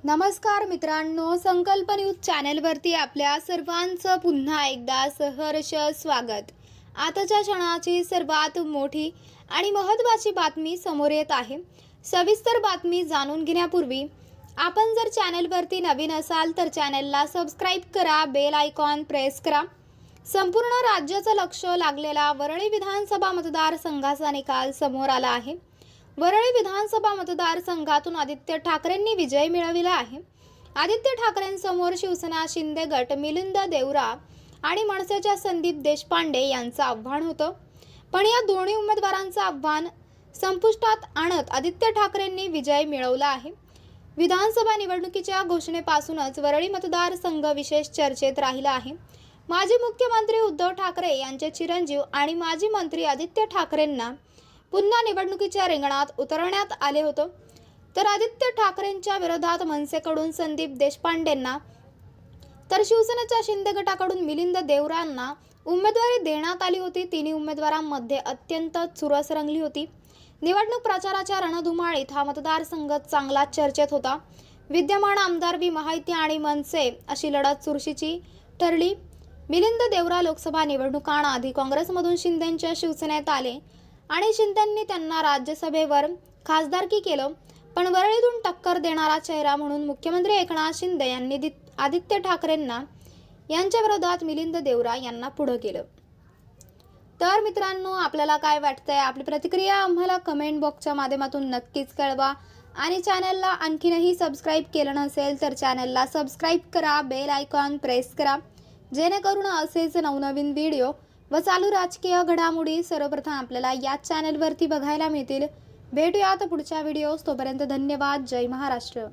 नमस्कार मित्रांनो, संकल्प न्यूज चॅनलवरती आपल्या सर्वांचं पुन्हा एकदा सहर्ष स्वागत। आताच्या क्षणाची सर्वात मोठी आणि महत्त्वाची बातमी समोर येत आहे। सविस्तर बातमी जाणून घेण्यापूर्वी आपण जर चॅनलवरती नवीन असाल तर चॅनलला सबस्क्राइब करा, बेल आयकॉन प्रेस करा। संपूर्ण राज्याचं लक्ष लागलेला वरळी विधानसभा मतदारसंघाचा निकाल समोर आला आहे। वरळी विधानसभा मतदारसंघातून आदित्य ठाकरेंनी विजय मिळविला आहे। आदित्य ठाकरेंसमोर शिवसेना शिंदे गट मिलिंद देवरा आणि मनसेच्या संदीप देशपांडे यांचं आव्हान होतं, पण या दोन्ही उमेदवारांचं आव्हान संपुष्टात आणत आदित्य ठाकरेंनी विजय मिळवला आहे। विधानसभा निवडणुकीच्या घोषणेपासूनच वरळी मतदारसंघ विशेष चर्चेत राहिला आहे। माजी मुख्यमंत्री उद्धव ठाकरे यांचे चिरंजीव आणि माजी मंत्री आदित्य ठाकरेंना पुन्हा निवडणुकीच्या रिंगणात उतरवण्यात आले होते, तर आदित्य ठाकरेंच्या विरोधात मनसेकडून संदीप देशपांडेंना तर शिवसेनेच्या शिंदे गटाकडून मिलिंद देवरांना उमेदवारी देण्यात आली होती। तिन्ही उमेदवारांमध्ये अत्यंत चुरस रंगली होती। निवडणूक प्रचाराच्या रणधुमाळीत हा मतदारसंघ चांगला चर्चेत होता। विद्यमान आमदार महायुती आणि मनसे अशी लढत चुरशीची ठरली। मिलिंद देवरा लोकसभा निवडणुकांआधी काँग्रेसमधून शिंदेंच्या शिवसेनेत आले आणि शिंदेंनी त्यांना राज्यसभेवर खासदारकी केलं, पण वरळीतून टक्कर देणारा चेहरा म्हणून मुख्यमंत्री एकनाथ शिंदे यांनी आदित्य ठाकरेंना यांच्या विरोधात मिलिंद देवरा यांना पुढे केलं। तर मित्रांनो, आपल्याला काय वाटतंय? आपली प्रतिक्रिया आम्हाला कमेंट बॉक्सच्या माध्यमातून नक्कीच कळवा आणि चॅनलला आणखीनही सबस्क्राइब केलं नसेल तर चॅनलला सबस्क्राइब करा, बेल आयकॉन प्रेस करा, जेणेकरून असेच नवनवीन व्हिडिओ व चालू राजकीय घडामोडी सर्वप्रथम आपल्याला या चॅनलवरती बघायला मिळतील। भेटूयात पुढच्या व्हिडिओज, तोपर्यंत धन्यवाद। जय महाराष्ट्र।